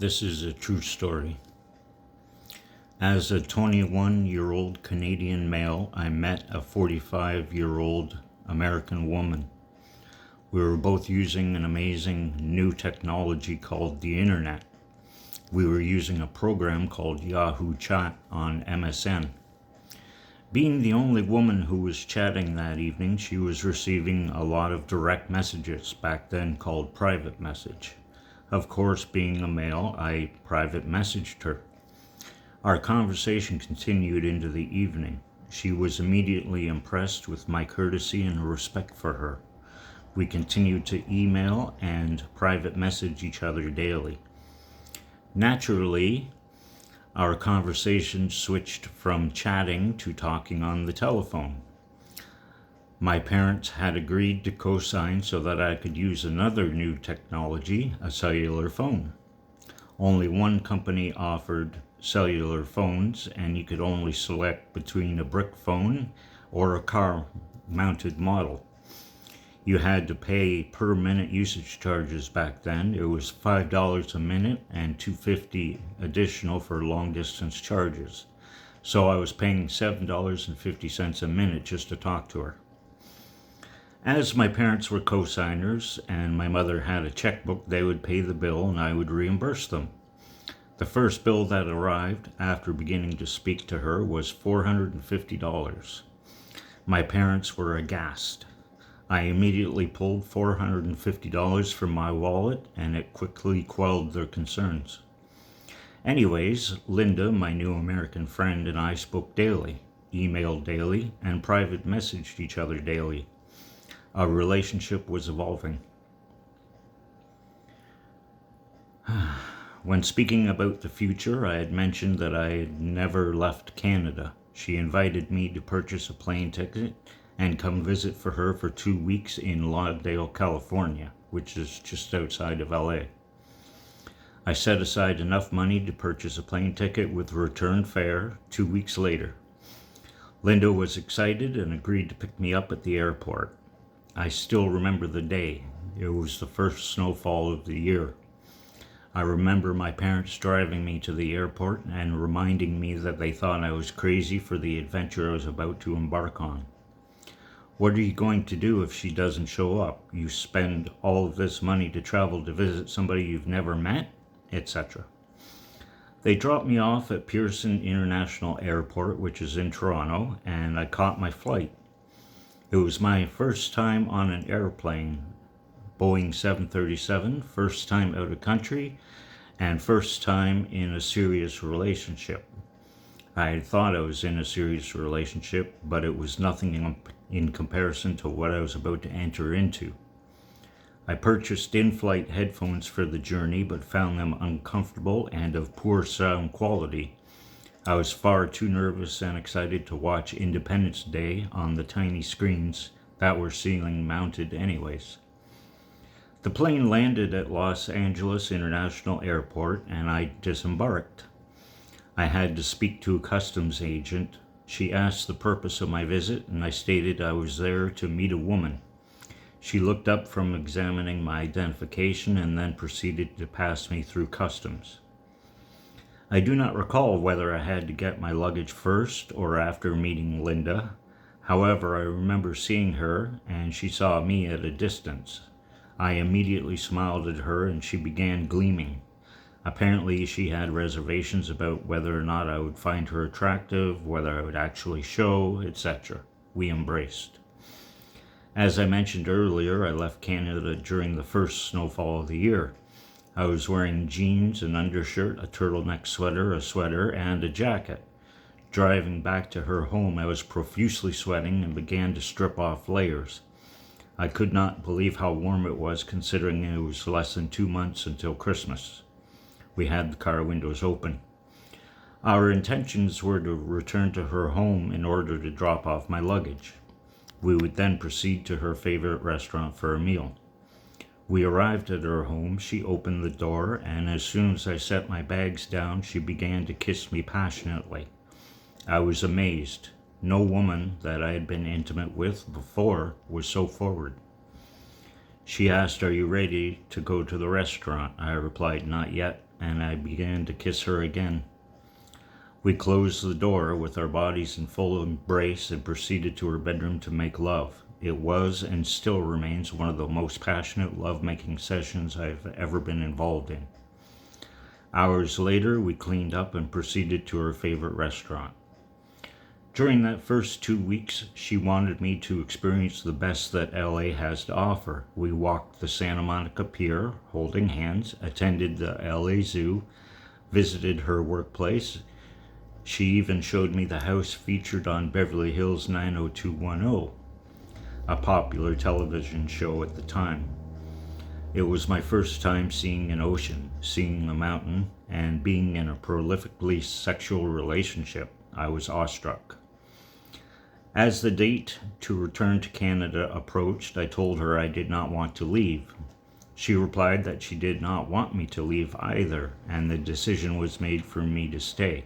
This is a true story. As a 21-year-old Canadian male, I met a 45-year-old American woman. We were both using an amazing new technology called the internet. We were using a program called Yahoo Chat on MSN. Being the only woman who was chatting that evening, she was receiving a lot of direct messages, back then called private message. Of course, being a male, I private messaged her. Our conversation continued into the evening. She was immediately impressed with my courtesy and respect for her. We continued to email and private message each other daily. Naturally, our conversation switched from chatting to talking on the telephone. My parents had agreed to co-sign so that I could use another new technology, a cellular phone. Only one company offered cellular phones, and you could only select between a brick phone or a car-mounted model. You had to pay per minute usage charges back then. It was $5 a minute and $2.50 additional for long distance charges. So I was paying $7.50 a minute just to talk to her. As my parents were co-signers and my mother had a checkbook, they would pay the bill and I would reimburse them. The first bill that arrived after beginning to speak to her was $450. My parents were aghast. I immediately pulled $450 from my wallet and it quickly quelled their concerns. Anyways, Linda, my new American friend, and I spoke daily, emailed daily, and private messaged each other daily. Our relationship was evolving. When speaking about the future, I had mentioned that I had never left Canada. She invited me to purchase a plane ticket and come visit for her for 2 weeks in Lauderdale, California, which is just outside of LA. I set aside enough money to purchase a plane ticket with return fare 2 weeks later. Linda was excited and agreed to pick me up at the airport. I still remember the day. It was the first snowfall of the year. I remember my parents driving me to the airport and reminding me that they thought I was crazy for the adventure I was about to embark on. What are you going to do if she doesn't show up? You spend all of this money to travel to visit somebody you've never met, etc. They dropped me off at Pearson International Airport, which is in Toronto, and I caught my flight. It was my first time on an airplane, Boeing 737, first time out of country, and first time in a serious relationship. I had thought I was in a serious relationship, but it was nothing in comparison to what I was about to enter into. I purchased in-flight headphones for the journey, but found them uncomfortable and of poor sound quality. I was far too nervous and excited to watch Independence Day on the tiny screens that were ceiling mounted anyways. The plane landed at Los Angeles International Airport and I disembarked. I had to speak to a customs agent. She asked the purpose of my visit and I stated I was there to meet a woman. She looked up from examining my identification and then proceeded to pass me through customs. I do not recall whether I had to get my luggage first or after meeting Linda. However, I remember seeing her and she saw me at a distance. I immediately smiled at her and she began gleaming. Apparently she had reservations about whether or not I would find her attractive, whether I would actually show, etc. We embraced. As I mentioned earlier, I left Canada during the first snowfall of the year. I was wearing jeans, an undershirt, a turtleneck sweater, and a jacket. Driving back to her home, I was profusely sweating and began to strip off layers. I could not believe how warm it was, considering it was less than 2 months until Christmas. We had the car windows open. Our intentions were to return to her home in order to drop off my luggage. We would then proceed to her favorite restaurant for a meal. We arrived at her home, she opened the door, and as soon as I set my bags down, she began to kiss me passionately. I was amazed. No woman that I had been intimate with before was so forward. She asked, "Are you ready to go to the restaurant?" I replied, "Not yet. and I began to kiss her again. We closed the door with our bodies in full embrace and proceeded to her bedroom to make love. It was and still remains one of the most passionate lovemaking sessions I've ever been involved in. Hours later, we cleaned up and proceeded to her favorite restaurant. During that first 2 weeks, she wanted me to experience the best that LA has to offer. We walked the Santa Monica Pier, holding hands, attended the LA Zoo, visited her workplace. She even showed me the house featured on Beverly Hills 90210, a popular television show at the time. It was my first time seeing an ocean, seeing a mountain, and being in a prolifically sexual relationship. I was awestruck. As the date to return to Canada approached, I told her I did not want to leave. She replied that she did not want me to leave either, and the decision was made for me to stay.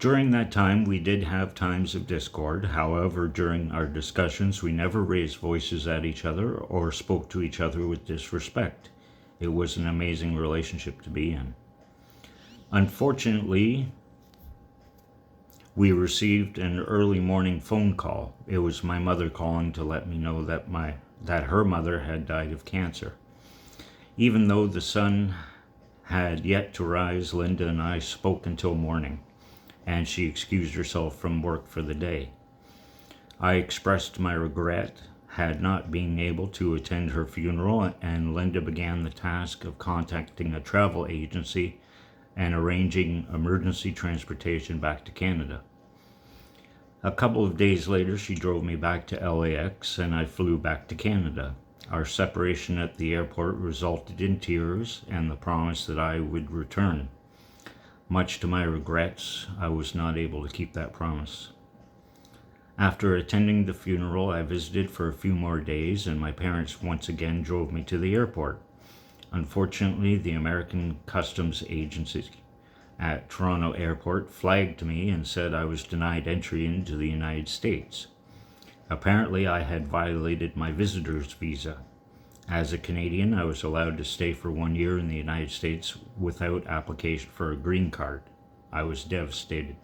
During that time, we did have times of discord. However, during our discussions, we never raised voices at each other or spoke to each other with disrespect. It was an amazing relationship to be in. Unfortunately, we received an early morning phone call. It was my mother calling to let me know that her mother had died of cancer. Even though the sun had yet to rise, Linda and I spoke until morning, and she excused herself from work for the day. I expressed my regret at not being able to attend her funeral, and Linda began the task of contacting a travel agency and arranging emergency transportation back to Canada. A couple of days later, she drove me back to LAX and I flew back to Canada. Our separation at the airport resulted in tears and the promise that I would return. Much to my regrets, I was not able to keep that promise. After attending the funeral, I visited for a few more days and my parents once again drove me to the airport. Unfortunately, the American Customs Agency at Toronto Airport flagged me and said I was denied entry into the United States. Apparently, I had violated my visitor's visa. As a Canadian, I was allowed to stay for 1 year in the United States without application for a green card. I was devastated.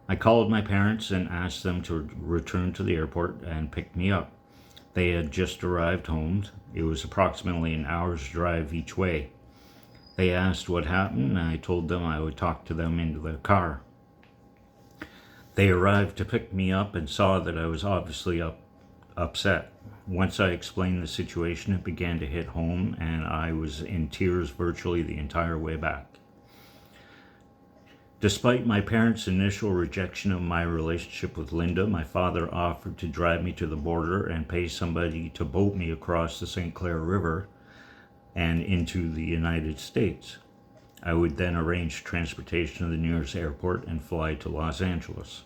I called my parents and asked them to return to the airport and pick me up. They had just arrived home. It was approximately an hour's drive each way. They asked what happened, and I told them I would talk to them into the car. They arrived to pick me up and saw that I was obviously upset. Once I explained the situation, it began to hit home, and I was in tears virtually the entire way back. Despite my parents' initial rejection of my relationship with Linda, my father offered to drive me to the border and pay somebody to boat me across the St. Clair River and into the United States. I would then arrange transportation to the nearest airport and fly to Los Angeles.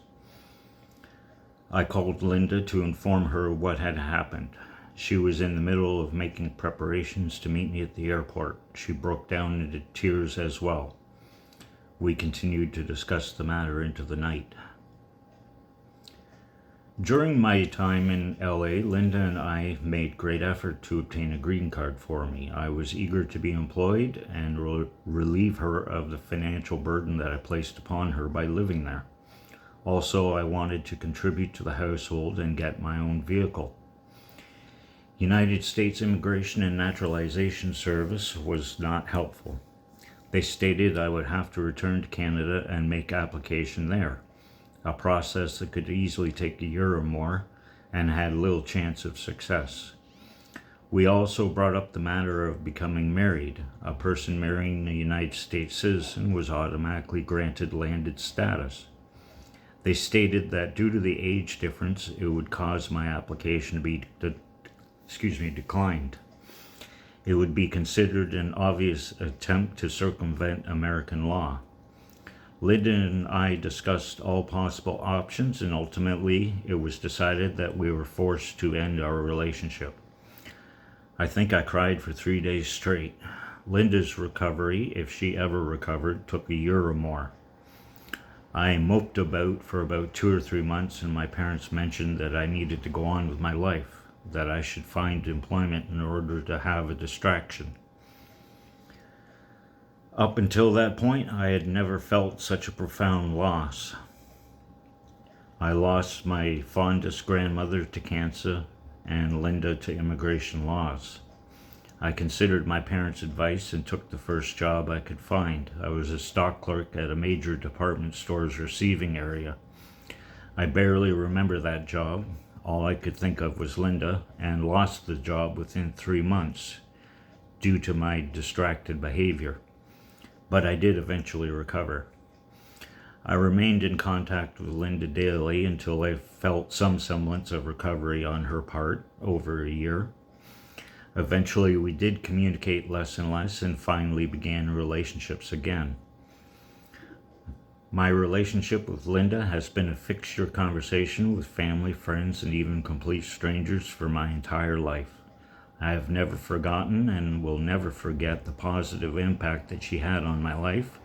I called Linda to inform her what had happened. She was in the middle of making preparations to meet me at the airport. She broke down into tears as well. We continued to discuss the matter into the night. During my time in LA, Linda and I made great effort to obtain a green card for me. I was eager to be employed and relieve her of the financial burden that I placed upon her by living there. Also, I wanted to contribute to the household and get my own vehicle. United States Immigration and Naturalization Service was not helpful. They stated I would have to return to Canada and make application there, a process that could easily take a year or more and had little chance of success. We also brought up the matter of becoming married. A person marrying a United States citizen was automatically granted landed status. They stated that due to the age difference, it would cause my application to be declined. It would be considered an obvious attempt to circumvent American law. Linda and I discussed all possible options, and ultimately it was decided that we were forced to end our relationship. I think I cried for 3 days straight. Linda's recovery, if she ever recovered, took a year or more. I moped about for about 2 or 3 months, and my parents mentioned that I needed to go on with my life, that I should find employment in order to have a distraction. Up until that point, I had never felt such a profound loss. I lost my fondest grandmother to cancer and Linda to immigration laws. I considered my parents' advice and took the first job I could find. I was a stock clerk at a major department store's receiving area. I barely remember that job. All I could think of was Linda, and lost the job within 3 months due to my distracted behavior. But I did eventually recover. I remained in contact with Linda daily until I felt some semblance of recovery on her part over a year. Eventually, we did communicate less and less and finally began relationships again. My relationship with Linda has been a fixture conversation with family, friends, and even complete strangers for my entire life. I have never forgotten and will never forget the positive impact that she had on my life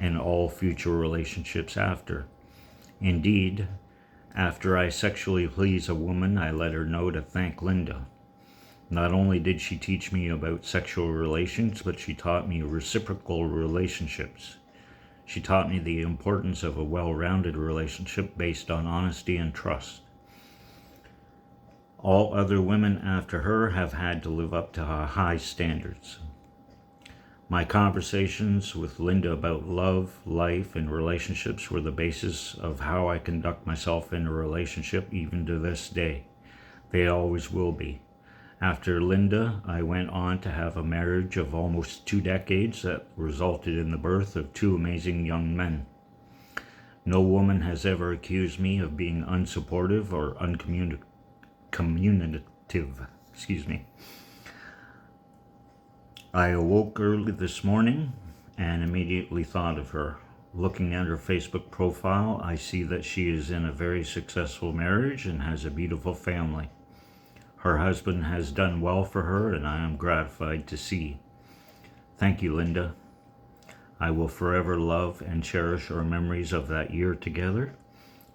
and all future relationships after. Indeed, after I sexually please a woman, I let her know to thank Linda. Not only did she teach me about sexual relations, but she taught me reciprocal relationships. She taught me the importance of a well-rounded relationship based on honesty and trust. All other women after her have had to live up to her high standards. My conversations with Linda about love, life, and relationships were the basis of how I conduct myself in a relationship even to this day. They always will be. After Linda, I went on to have a marriage of almost 2 decades that resulted in the birth of 2 amazing young men. No woman has ever accused me of being unsupportive or uncommunicative. I awoke early this morning and immediately thought of her. Looking at her Facebook profile, I see that she is in a very successful marriage and has a beautiful family. Her husband has done well for her, and I am gratified to see. Thank you, Linda. I will forever love and cherish our memories of that year together.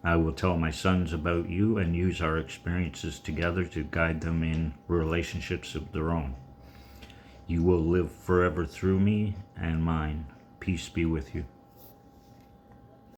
I will tell my sons about you and use our experiences together to guide them in relationships of their own. You will live forever through me and mine. Peace be with you.